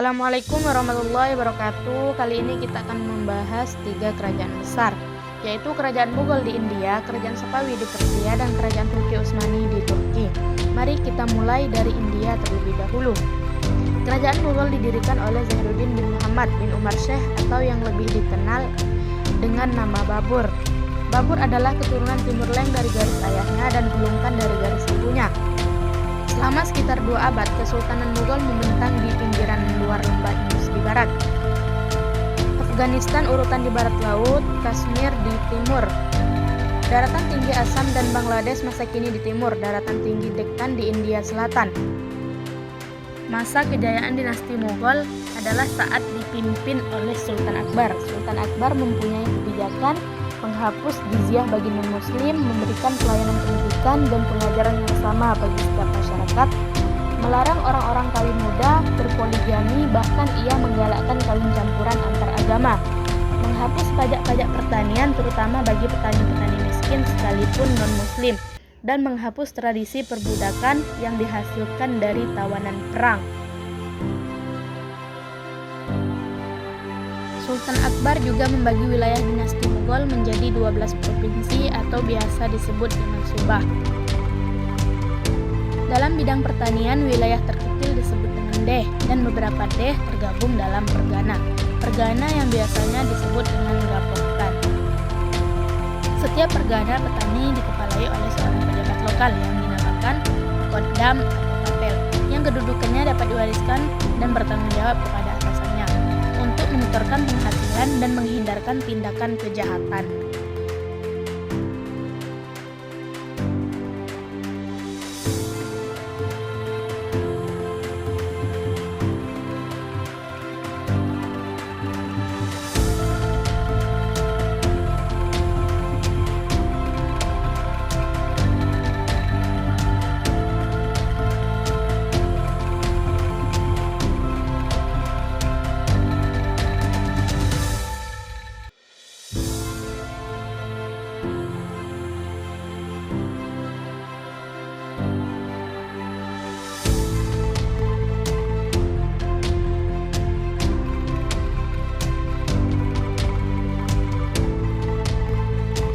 Assalamualaikum warahmatullahi wabarakatuh. Kali ini kita akan membahas 3 kerajaan besar, yaitu Kerajaan Mughal di India, Kerajaan Safawi di Persia, dan Kerajaan Turki Utsmani di Turki. Mari kita mulai dari India terlebih dahulu. Kerajaan Mughal didirikan oleh Zainuddin bin Muhammad bin Umar Syekh atau yang lebih dikenal dengan nama Babur. Babur adalah keturunan Timur Leng dari garis ayahnya dan gulungkan dari garis ibunya. Selama sekitar 2 abad, Kesultanan Mughal membentang di pinggiran luar lembah Indus di barat, Afghanistan urutan di barat laut, Kashmir di timur, daratan tinggi Assam dan Bangladesh masa kini di timur, daratan tinggi Deccan di India Selatan. Masa kejayaan dinasti Mughal adalah saat dipimpin oleh Sultan Akbar. Sultan Akbar mempunyai kebijakan menghapus jizyah bagi non-muslim, memberikan pelayanan pendidikan dan pengajaran yang sama bagi setiap masyarakat, melarang orang-orang kawin muda, berpoligami, bahkan ia menggalakkan kawin campuran antar agama, menghapus pajak-pajak pertanian terutama bagi petani-petani miskin sekalipun non-muslim, dan menghapus tradisi perbudakan yang dihasilkan dari tawanan perang. Sultan Akbar juga membagi wilayah dinasti Mughal menjadi 12 provinsi atau biasa disebut dengan Subah. Dalam bidang pertanian, wilayah terkecil disebut dengan Deh dan beberapa Deh tergabung dalam Pergana. Pergana yang biasanya disebut dengan Gapokan. Setiap pergana petani dikepalai oleh seorang pejabat lokal yang dinamakan Kodam atau Kapel, yang kedudukannya dapat diwariskan dan bertanggung jawab kepada atasannya untuk menyetorkan penghasilan dan menghindarkan tindakan kejahatan.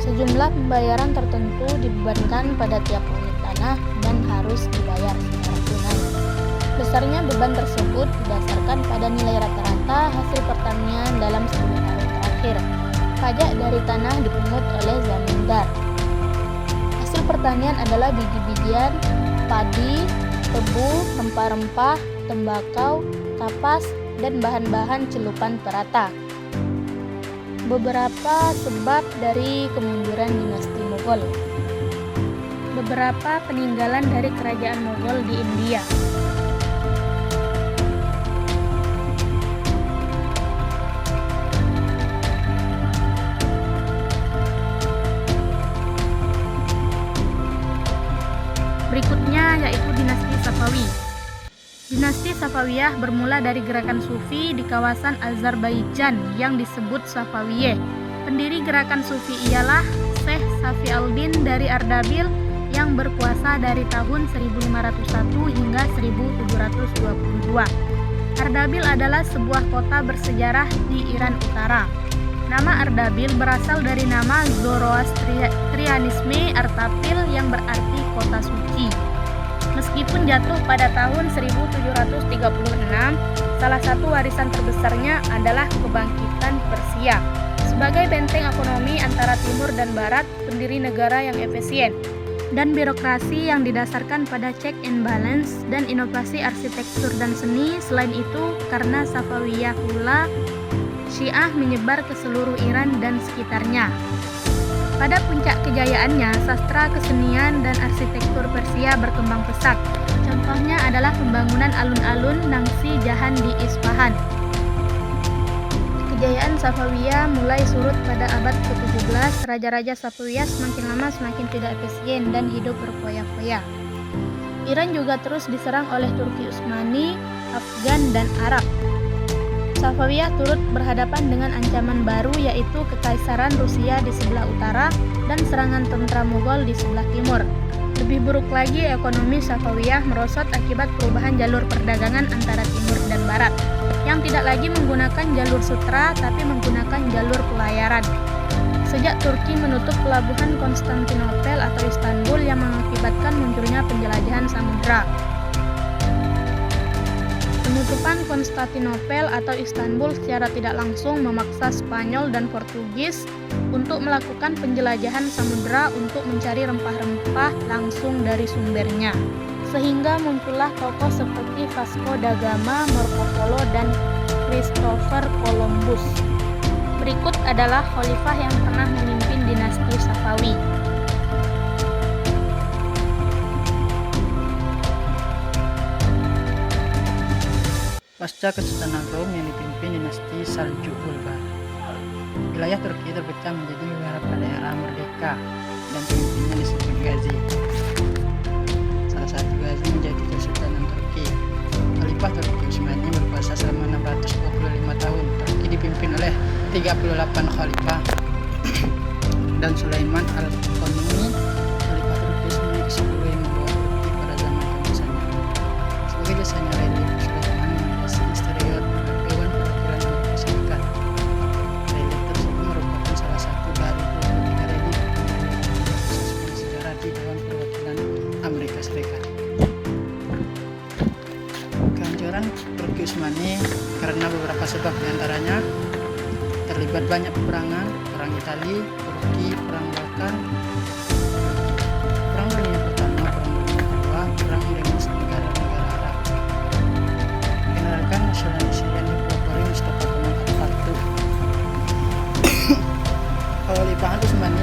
Sejumlah pembayaran tertentu dibebankan pada tiap unit tanah dan harus dibayar secara tunai. Besarnya beban tersebut didasarkan pada nilai rata-rata hasil pertanian dalam 10 tahun terakhir. Pajak dari tanah dipungut oleh zamindar. Hasil pertanian adalah biji-bijian, padi, tebu, rempah-rempah, tembakau, kapas, dan bahan-bahan celupan perata. Beberapa sebab dari kemunduran dinasti Mughal. Beberapa peninggalan dari kerajaan Mughal di India. Berikutnya yaitu dinasti Safawi. Dinasti Safawiyah bermula dari gerakan Sufi di kawasan Azerbaijan yang disebut Safawiyeh. Pendiri gerakan Sufi ialah Syekh Safi al-Din dari Ardabil yang berkuasa dari tahun 1501 hingga 1722. Ardabil adalah sebuah kota bersejarah di Iran Utara. Nama Ardabil berasal dari nama Zoroastrianisme Artapil yang berarti kota suci. Meskipun jatuh pada tahun 1736, salah satu warisan terbesarnya adalah kebangkitan Persia. Sebagai benteng ekonomi antara timur dan barat, pendiri negara yang efisien, dan birokrasi yang didasarkan pada check and balance dan inovasi arsitektur dan seni. Selain itu, karena Safawiyah pula, Syiah menyebar ke seluruh Iran dan sekitarnya. Pada puncak kejayaannya, sastra, kesenian, dan arsitektur Persia berkembang pesat. Contohnya adalah pembangunan alun-alun Naqshi Jahan di Isfahan. Kejayaan Safawiyah mulai surut pada abad ke-17. Raja-raja Safawiyah semakin lama semakin tidak efisien dan hidup berfoya-foya. Iran juga terus diserang oleh Turki Utsmani, Afgan, dan Arab. Safawiyah turut berhadapan dengan ancaman baru, yaitu Kekaisaran Rusia di sebelah utara dan serangan tentara Mughal di sebelah timur. Lebih buruk lagi, ekonomi Safawiyah merosot akibat perubahan jalur perdagangan antara timur dan barat, yang tidak lagi menggunakan jalur sutra tapi menggunakan jalur pelayaran. Sejak Turki menutup pelabuhan Konstantinopel atau Istanbul yang mengakibatkan munculnya penjelajahan samudra. Penutupan Konstantinopel atau Istanbul secara tidak langsung memaksa Spanyol dan Portugis untuk melakukan penjelajahan samudra untuk mencari rempah-rempah langsung dari sumbernya. Sehingga muncullah tokoh seperti Vasco da Gama, Marco Polo, dan Christopher Columbus. Berikut adalah khalifah yang pernah memimpin dinasti Safawi. Pasca Kesultanan Rom yang dipimpin dinasti Saljuk Bulgar, wilayah Turki terpecah menjadi beberapa daerah merdeka dan pemimpinnya disebut Gazi. Salah satu Gazi menjadi Kesultanan Turki. Khalifah Turki Utsmani berkuasa selama 625 tahun. Turki dipimpin oleh 38 khalifah dan Sulaiman al-Qanuni, khalifah Turki Utsmani ke-10 yang membawa Turki pada zaman keemasannya. Sebagai jasanya relief, Sulaiman menghiasi interior Dewan Perwakilan Amerika Serikat. Relief tersebut merupakan salah satu dari 23 relief yang menjadi proses bersejarah di Dewan Perwakilan Amerika Serikat. Kehancuran Turki Utsmani karena beberapa sebab, diantaranya terlibat banyak peperangan, perang Itali, Turki, perang Balkan, perang dunia pertama, perang dunia kedua, perang dengan negara-negara Arab. Dikenalkan nasionalis yang dipelopori Mustafa Kemal Atatürk. Kekhalifahan Utsmani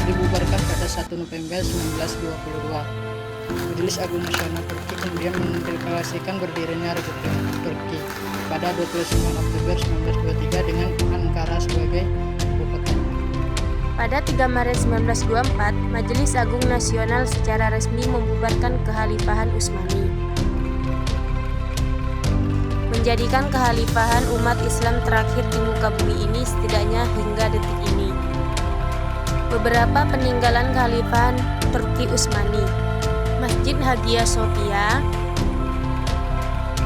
dibubarkan pada 1 November 1922. Majelis Agung Nasional Turki kemudian mendeklarasikan berdirinya Republik Turki pada 29 Oktober 1923 dengan Ankara sebagai ibu kotanya. Pada 3 Maret 1924, Majelis Agung Nasional secara resmi membubarkan Kekhalifahan Utsmani, menjadikan kekhalifahan umat Islam terakhir di muka bumi ini setidaknya hingga detik ini. Beberapa peninggalan Kekhalifahan Turki Utsmani: Masjid Hagia Sophia,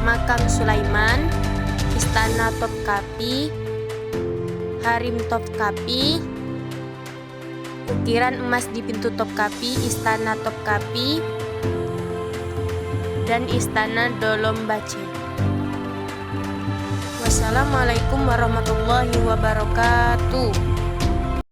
Makam Sulaiman, Istana Topkapi, Harim Topkapi, ukiran emas di pintu Topkapi, Istana Topkapi, dan Istana Dolombace. Wassalamualaikum warahmatullahi wabarakatuh.